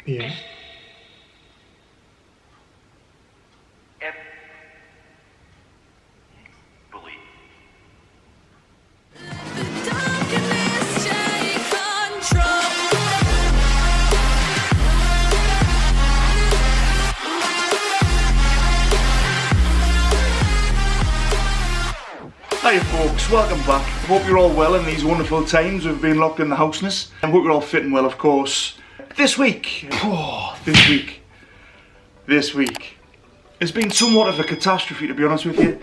Yeah. Hiya folks, welcome back. Hope you're all well in these wonderful times we've been locked in the houseness. And hope you're all fitting well, of course. This week, this week has been somewhat of a catastrophe, to be honest with you.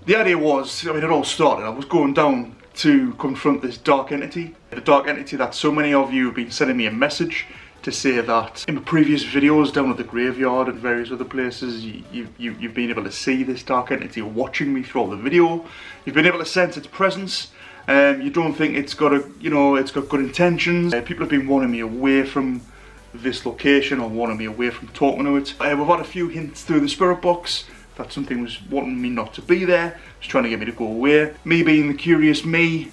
The idea was, it all started, I was going down to confront this dark entity. The dark entity that so many of you have been sending me a message to say that in my previous videos down at the graveyard and various other places, you've been able to see this dark entity watching me throughout the video. You've been able to sense its presence. You don't think it's got it's got good intentions. People have been wanting me away from this location or wanting me away from talking to it. We've had a few hints through the spirit box that something was wanting me not to be there, was trying to get me to go away. Me being the curious me,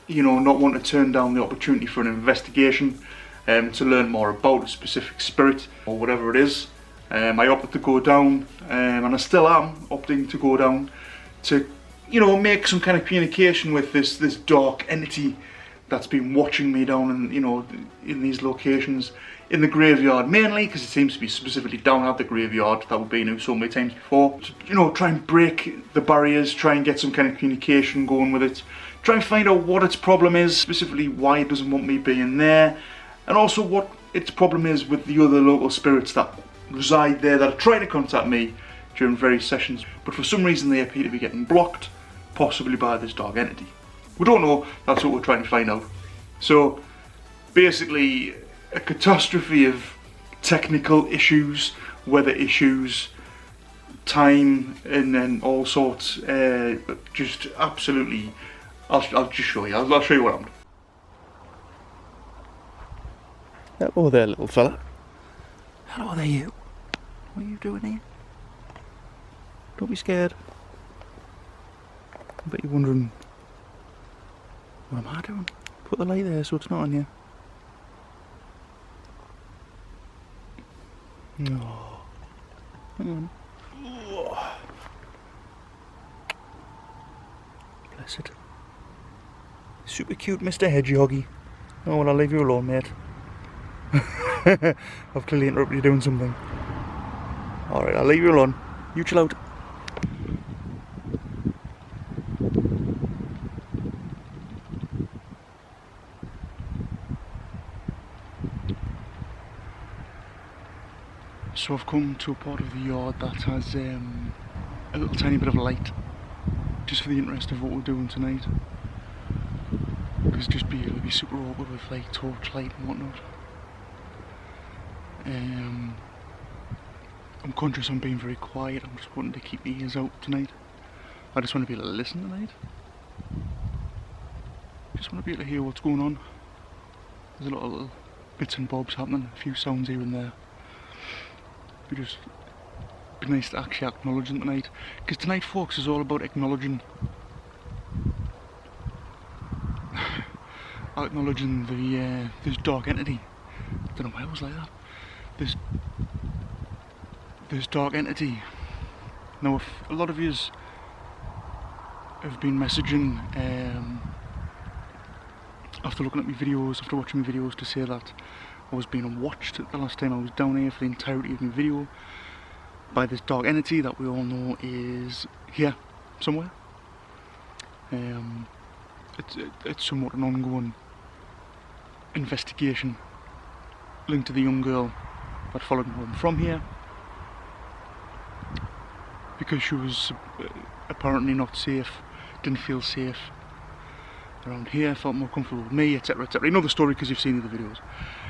not wanting to turn down the opportunity for an investigation. To learn more about a specific spirit or whatever it is. I opted to go down, and I still am opting to go down to, make some kind of communication with this dark entity that's been watching me down in these locations in the graveyard, mainly because it seems to be specifically down at the graveyard that we've been to so many times before. To, try and break the barriers, try and get some kind of communication going with it, try and find out what its problem is, specifically why it doesn't want me being there. And also what its problem is with the other local spirits that reside there that are trying to contact me during various sessions, but for some reason they appear to be getting blocked, possibly by this dark entity. We don't know, that's what we're trying to find out. So basically a catastrophe of technical issues, weather issues, time, and then all sorts, just absolutely, I'll just show you, I'll show you what I'm doing. Hello there, little fella. Hello there, you. What are you doing here? Don't be scared. I bet you're wondering, what am I doing? Put the light there so it's not on you. No. Hang on. Oh. Bless it. Super cute Mr. Hedgehoggy. Oh, well, I'll leave you alone, mate. I've clearly interrupted you doing something. Alright, I'll leave you alone. You chill out. So I've come to a part of the yard that has a little tiny bit of light, just for the interest of what we're doing tonight. Because it would be super awkward with like torchlight and whatnot. I'm conscious I'm being very quiet. I'm just wanting to keep my ears out tonight. I just want to be able to listen tonight. Just want to be able to hear what's going on. There's a lot of little bits and bobs happening, a few sounds here and there. It'd be nice to actually acknowledge them tonight. Because tonight, folks, is all about acknowledging this dark entity. I don't know why it was like that. This dark entity. Now, if a lot of yous have been messaging after looking at my videos, after watching my videos, to say that I was being watched the last time I was down here for the entirety of my video by this dark entity that we all know is here somewhere. It's somewhat an ongoing investigation linked to the young girl that followed me home from here because she was apparently not safe, didn't feel safe around here, felt more comfortable with me, etc, etc. You know the story because you've seen the other videos.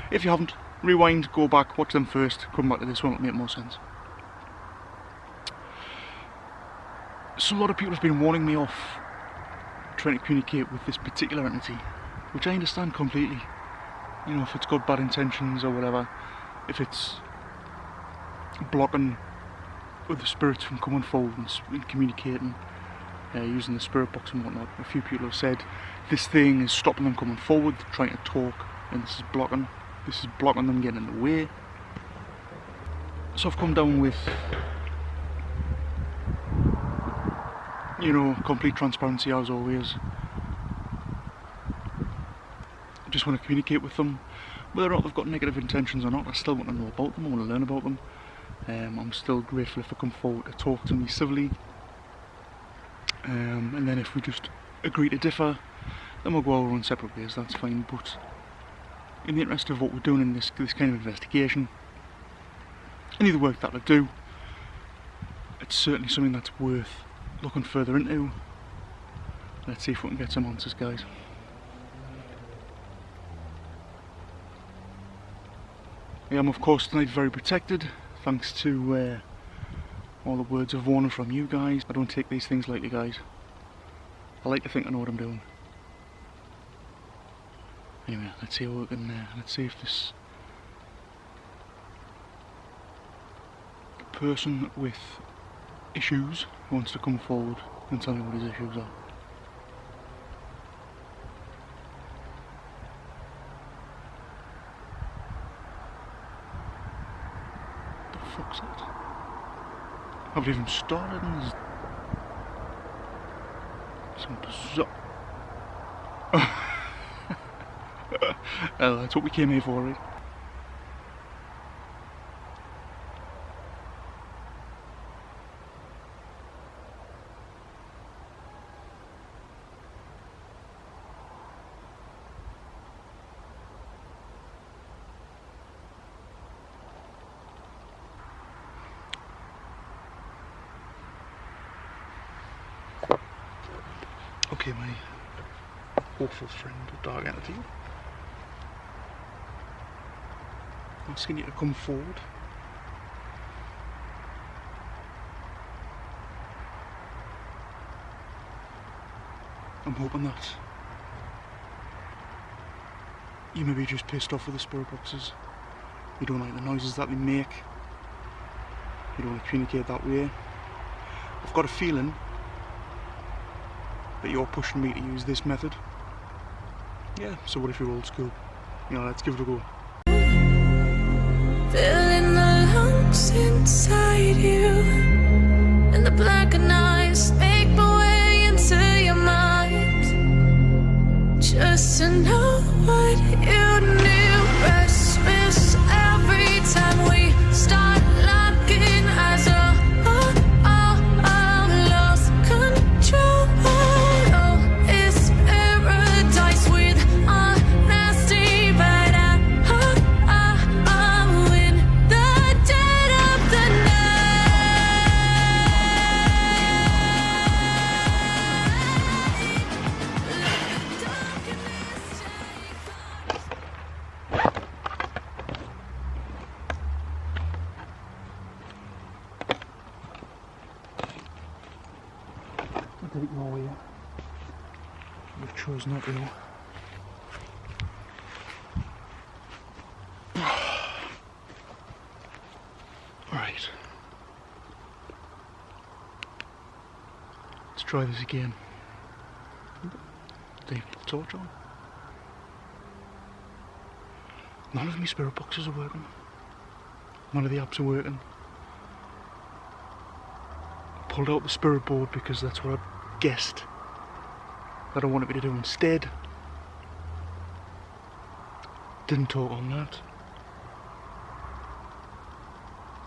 If you haven't, rewind, go back, watch them first, come back to this one, it'll make more sense. So a lot of people have been warning me off trying to communicate with this particular entity, which I understand completely. You know, if it's got bad intentions or whatever, if it's blocking other spirits from coming forward and communicating, using the spirit box and whatnot. A few people have said this thing is stopping them coming forward, trying to talk, and this is blocking this is blocking them getting in the way. So I've come down with, you know, complete transparency as always. I just want to communicate with them. Whether or not they've got negative intentions or not, I still want to know about them, I want to learn about them. I'm still grateful if they come forward to talk to me civilly. And then if we just agree to differ, then we'll go our own separate ways, that's fine. But in the interest of what we're doing in this kind of investigation, any of the work that I do, it's certainly something that's worth looking further into. Let's see if we can get some answers, guys. I am of course tonight very protected, thanks to all the words of warning from you guys. I don't take these things lightly, guys. I like to think I know what I'm doing. Anyway, let's see how we can, let's see if this person with issues wants to come forward and tell me what his issues are. The fuck's that? I haven't even started and there's some bizarre... That's what we came here for, right? Okay, my awful friend, Dark Entity, asking you to come forward. I'm hoping that you may be just pissed off with the spirit boxes. You don't like the noises that they make. You don't want to communicate that way. I've got a feeling that you're pushing me to use this method. Yeah, so what if you're old school? You know, let's give it a go. Filling the lungs inside you, and the blackened eyes make my way into your mind. Just to know what you knew. Restless every time we start locking eyes. Lost control. Oh, it's paradise with honesty, but I'm in the dead of the I didn't know you. You've chosen not to. Right. Let's try this again. Leave the torch on. None of my spirit boxes are working. None of the apps are working. I pulled out the spirit board because that's what I guessed that I wanted me to do instead. Didn't talk on that.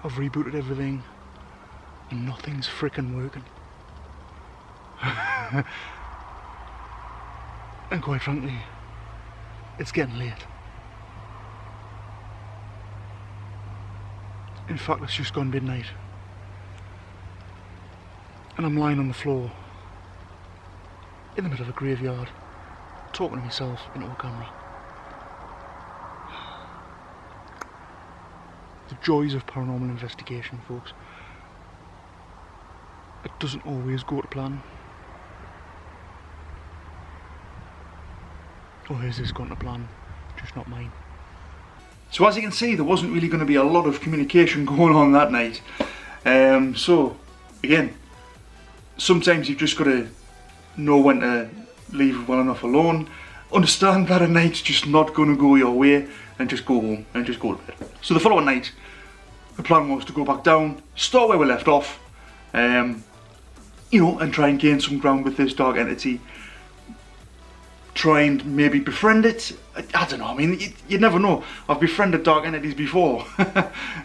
I've rebooted everything and nothing's frickin' working. And quite frankly, it's getting late. In fact, it's just gone midnight. And I'm lying on the floor in the middle of a graveyard, talking to myself into a camera. The joys of paranormal investigation, folks. It doesn't always go to plan. Or has this gone to plan? Just not mine. So as you can see, there wasn't really going to be a lot of communication going on that night. So again, sometimes you've just got to know when to leave well enough alone. understand that a night's just not going to go your way and just go home and just go to bed. So the following night, the plan was to go back down, start where we left off, you know, and try and gain some ground with this dark entity. Try and maybe befriend it. I don't know, I mean, you never know. I've befriended dark entities before.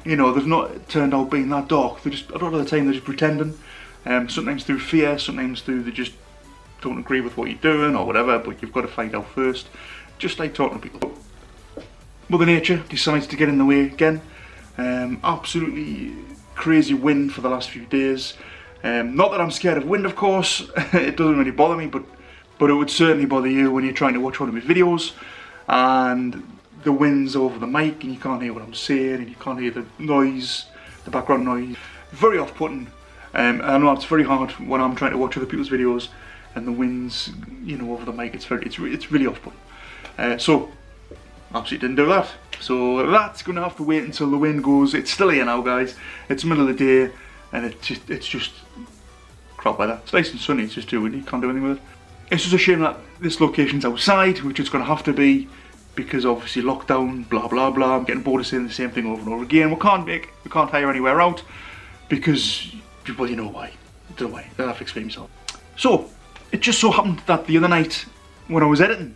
You know, they've not turned out being that dark. They're just, a lot of the time they're just pretending. Sometimes through fear, sometimes through they just don't agree with what you're doing or whatever, but you've got to find out first. Just like talking to people. Mother Nature decides to get in the way again. Absolutely crazy wind for the last few days. Not that I'm scared of wind, of course. It doesn't really bother me, but it would certainly bother you when you're trying to watch one of my videos and the wind's over the mic and you can't hear what I'm saying and you can't hear the noise, the background noise. Very off-putting. I know it's very hard when I'm trying to watch other people's videos and the wind's, you know, over the mic. It's really off-putting. So absolutely didn't do that. So that's gonna have to wait until the wind goes. It's still here now, guys. It's the middle of the day and it's just crap weather. It's nice and sunny. It's just too windy. Can't do anything with it. It's just a shame that this location's outside, which it's going to have to be because obviously lockdown, blah blah blah. I'm getting bored of saying the same thing over and over again. We can't hire anywhere out because, well, you know why. I don't know why. I'll have to explain myself. So it just so happened that the other night when I was editing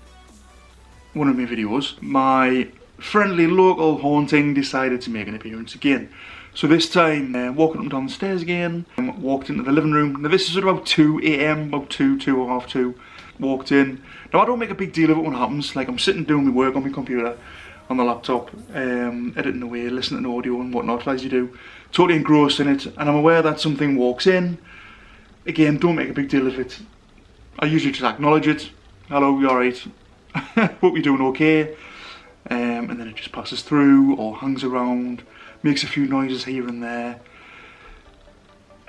one of my videos, my friendly local haunting decided to make an appearance again. So this time, walking up and down the stairs again, walked into the living room. Now this is at about 2 AM, about 2 or half 2. Walked in. Now I don't make a big deal of it when it happens. Like I'm sitting doing my work on my computer, on the laptop, editing away, listening to audio and whatnot, as you do. Totally engrossed in it, and I'm aware that something walks in. Again, don't make a big deal of it. I usually just acknowledge it. Hello, you alright? Hope you're doing okay. And then it just passes through or hangs around. Makes a few noises here and there,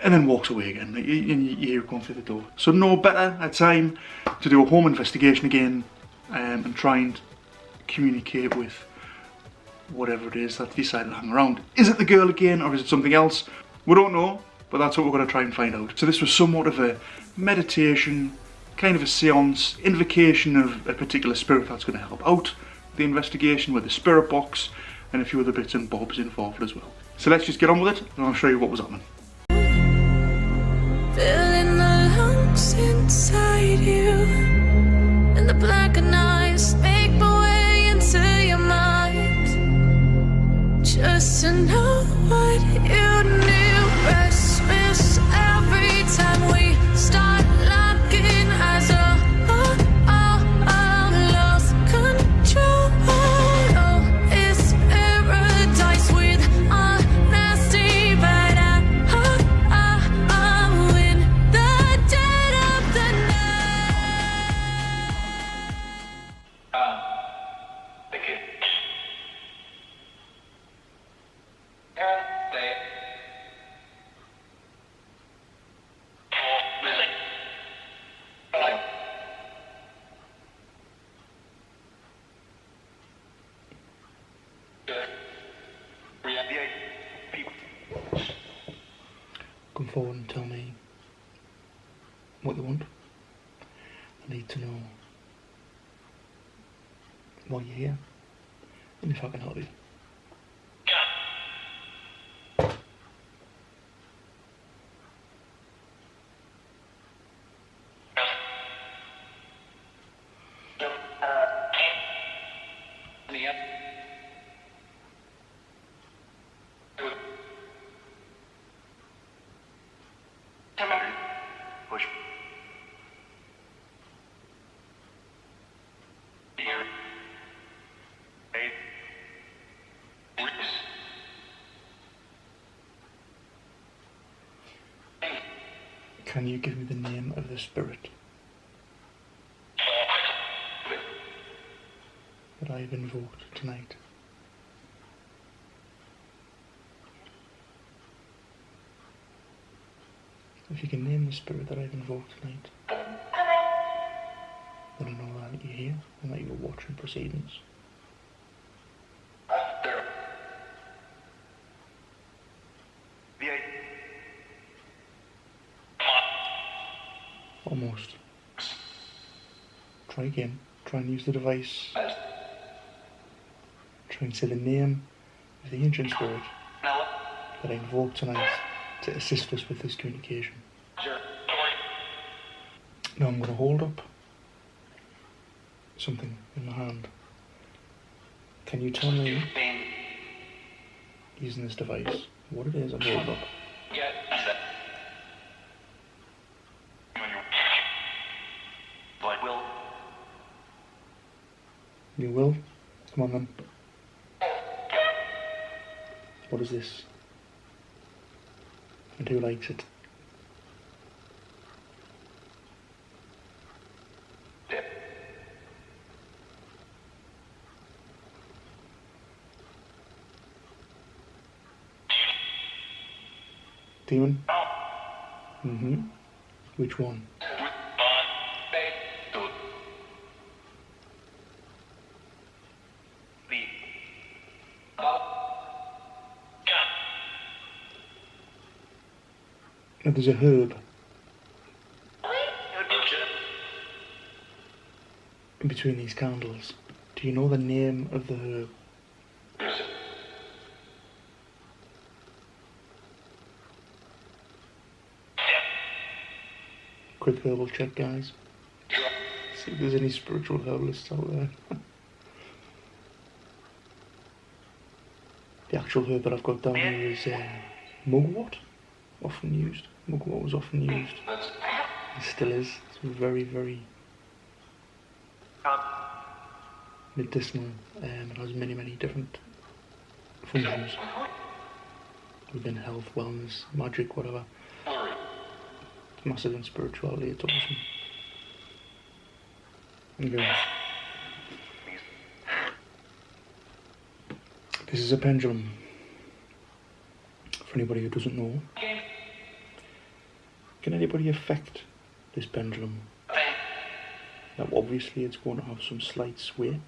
and then walks away again. You hear it going through the door. So no better a time to do a home investigation again, and try and communicate with whatever it is that decided to hang around. Is it the girl again, or is it something else? We don't know, but that's what we're going to try and find out. So this was somewhat of a meditation, kind of a seance, invocation of a particular spirit that's going to help out the investigation with the spirit box, and a few other bits and bobs involved as well. So let's just get on with it and I'll show you what was happening. Filling the lungs inside you, and the blackened eyes make my way into your mind. Just to know what you knew. Restless every time we start locking eyes. Lost control. Come forward and tell me what you want. I need to know why you're here and if I can help you. Can you give me the name of the spirit that I've invoked tonight? If you can name the spirit that I've invoked tonight, then I know that you're here and that you're watching proceedings. Almost. Try again. try and use the device. Try and say the name of the ancient spirit that I invoke tonight to assist us with this communication. Now I'm going to hold up something in my hand. Can you tell me, using this device, what it is I'm holding up? You will? Come on then. What is this? And who likes it? Demon? Mm-hmm. Which one? Now there's a herb in between these candles. Do you know the name of the herb? Quick herbal check, guys. See if there's any spiritual herbalists out there. The actual herb that I've got down here is mugwort, often used. Mugwort was often used. It still is. It's very, very medicinal and has many, many different functions within health, wellness, magic, whatever. It's massive in spirituality, it's awesome. Okay. This is a pendulum. For anybody who doesn't know, can anybody affect this pendulum? Now obviously it's going to have some slight sway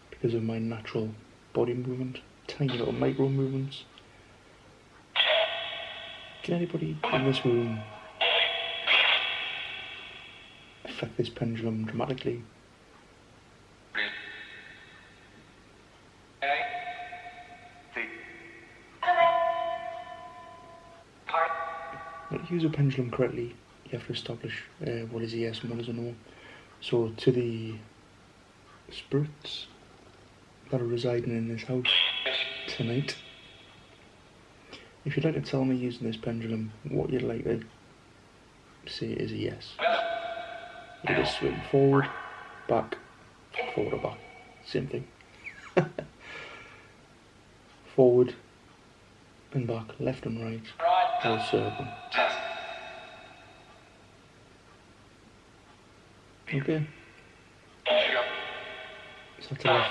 because of my natural body movement, tiny little micro movements. Can anybody in this room affect this pendulum dramatically? Now, to use a pendulum correctly, you have to establish what is a yes and what is a no. So to the spirits that are residing in this house tonight, if you'd like to tell me using this pendulum what you'd like to say is a yes, you just swing forward, back, forward or back, same thing. Forward and back, left and right, whole circle. Okay. So to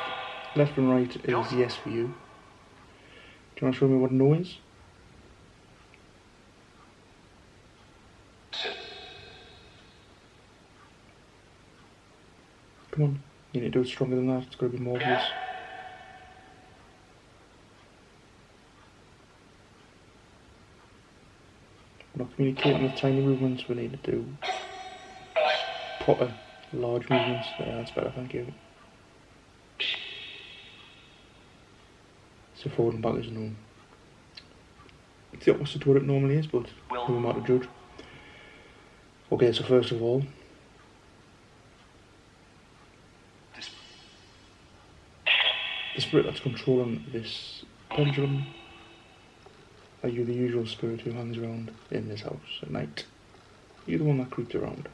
left and right is yes for you. Do you want to show me what no is? Come on, you need to do it stronger than that, it's got to be more obvious. We're not communicating with tiny movements, we need to do proper large movements. Yeah, that's better, thank you. So forward and back is no. It's the opposite to what it normally is, but who am I to judge? Okay, so first of all, the spirit that's controlling this pendulum, are you the usual spirit who hangs around in this house at night? Are you the one that creeps around?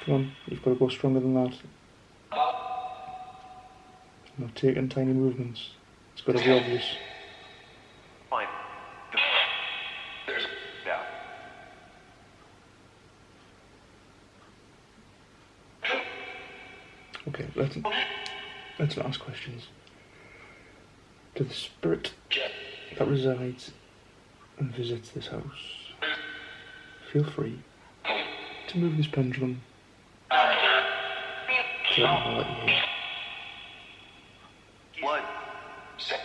Come on, you've got to go stronger than that. I'm not taking tiny movements. It's got to be obvious. Okay, let's ask questions. To the spirit that resides and visits this house, feel free to move this pendulum So I don't know what you hear. Blood. Set.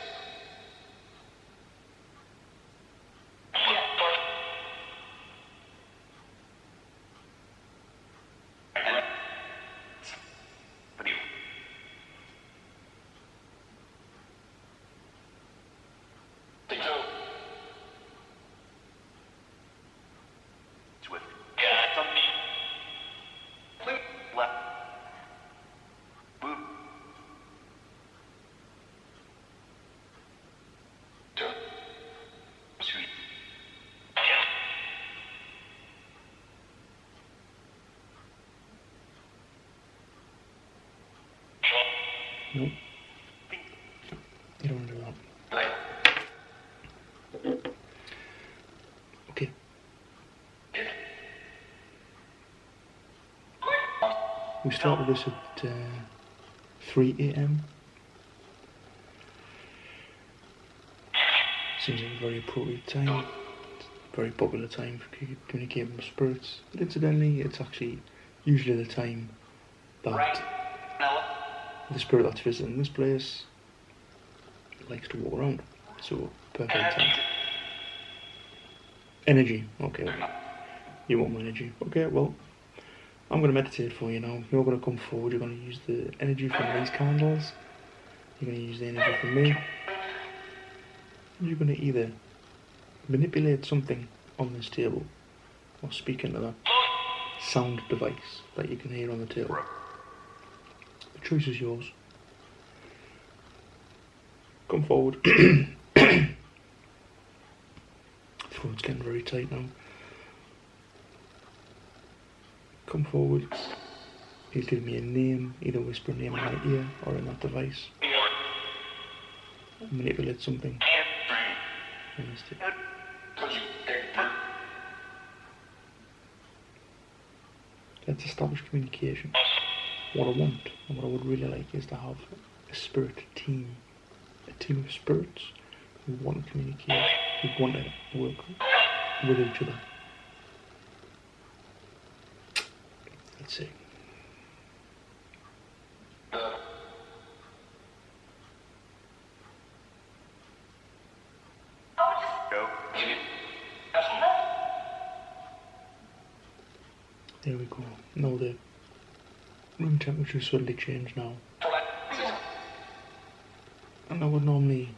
Nope. You don't do that. Okay. We started this at 3 AM. Seems like a very appropriate time. It's a very popular time for communicating with spirits. But incidentally, it's actually usually the time that the spirit that's visiting this place likes to walk around. So, perfect time. Energy. Okay. You want more energy. Okay, well, I'm going to meditate for you now. You're going to come forward. You're going to use the energy from these candles. You're going to use the energy from me. You're going to either manipulate something on this table or speak into that sound device that you can hear on the table. The choice is yours. Come forward. Throat's getting very tight now. Come forward. Please give me a name, either whisper a name in my ear or in that device. Manipulate something. Let's establish communication. What I want and what I would really like is to have a spirit team. A team of spirits who want to communicate, who want to work with each other. Let's see. There we go. Now the room temperature suddenly changed now. And I would normally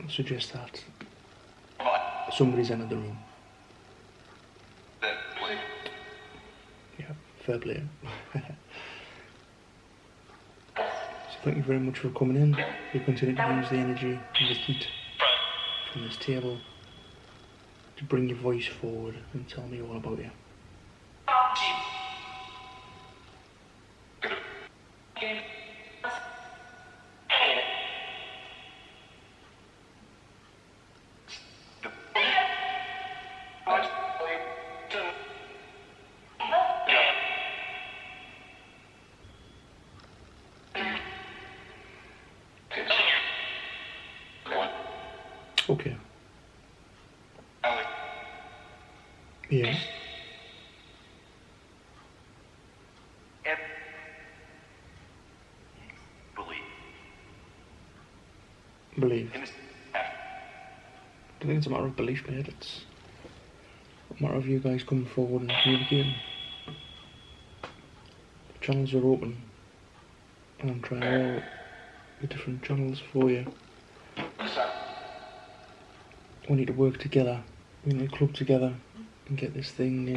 suggest that somebody's entered the room. Yeah, fair play. So thank you very much for coming in. We continue to use the energy and the heat from this table to bring your voice forward and tell me all about you. Okay. Yeah. Believe. I think it's a matter of belief, mate. It's a matter of you guys coming forward and communicating. The channels are open, and I'm trying all the different channels for you. We need to work together. We need to club together and get this thing,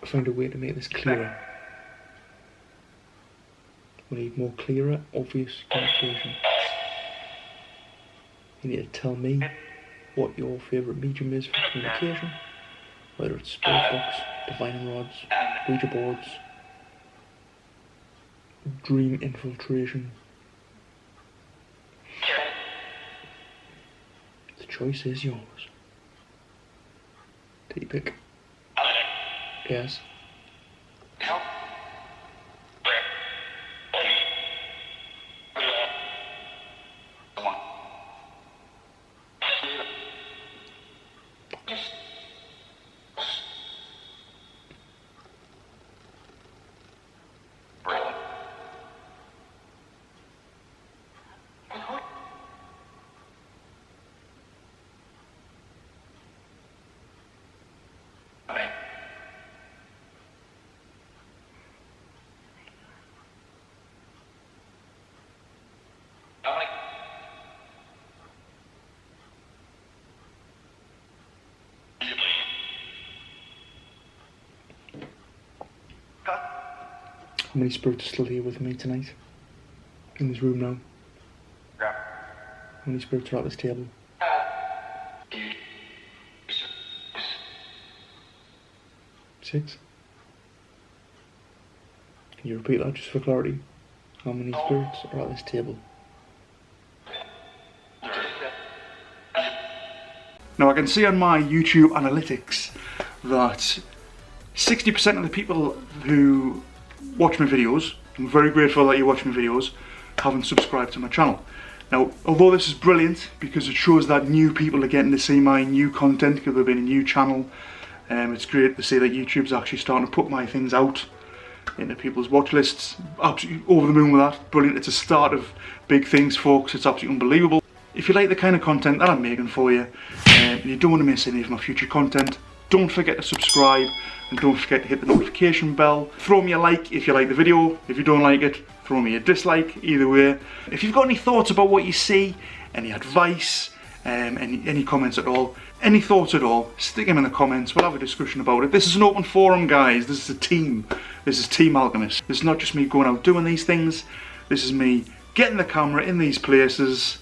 find a way to make this clearer. We need more clearer, obvious communication. You need to tell me what your favourite medium is for communication, whether it's spirit box, divine rods, Ouija boards, dream infiltration. The choice is yours. Take your pick. Yes. How many spirits are still here with me tonight? In this room now? How many spirits are at this table? 6? Can you repeat that just for clarity? How many spirits are at this table? Now I can see on my YouTube analytics that 60% of the people who watch my videos, I'm very grateful that you watch my videos, haven't subscribed to my channel. Now, although this is brilliant because it shows that new people are getting to see my new content because there's been a new channel, it's great to see that YouTube's actually starting to put my things out into people's watch lists. Absolutely over the moon with that. Brilliant. It's a start of big things, folks. It's absolutely unbelievable. If you like the kind of content that I'm making for you, and you don't want to miss any of my future content, don't forget to subscribe and don't forget to hit the notification bell. Throw me a like if you like the video. If you don't like it, throw me a dislike. Either way. If you've got any thoughts about what you see, any advice, any comments at all, any thoughts at all, stick them in the comments. We'll have a discussion about it. This is an open forum, guys. This is a team. This is Team Alchemist. This is not just me going out doing these things. This is me getting the camera in these places,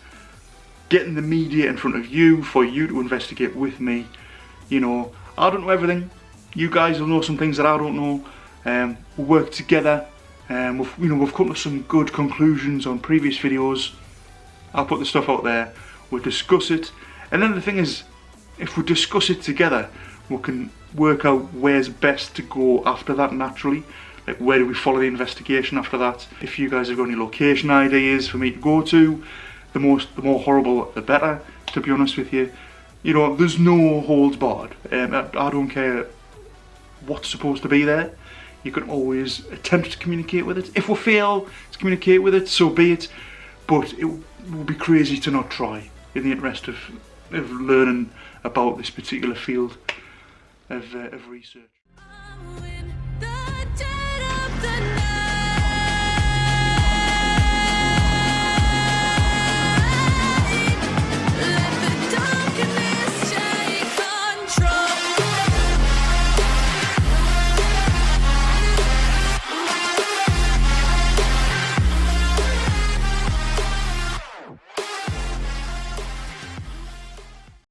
getting the media in front of you for you to investigate with me. You know, I don't know everything. You guys will know some things that I don't know. We'll work together. We've come to some good conclusions on previous videos. I'll put the stuff out there. We'll discuss it. And then the thing is, if we discuss it together, we can work out where's best to go after that naturally. Like, where do we follow the investigation after that? If you guys have got any location ideas for me to go to, the more horrible the better, to be honest with you. You know, there's no holds barred. I don't care what's supposed to be there. You can always attempt to communicate with it. If we fail to communicate with it, so be it. But it would be crazy to not try in the interest of learning about this particular field of research.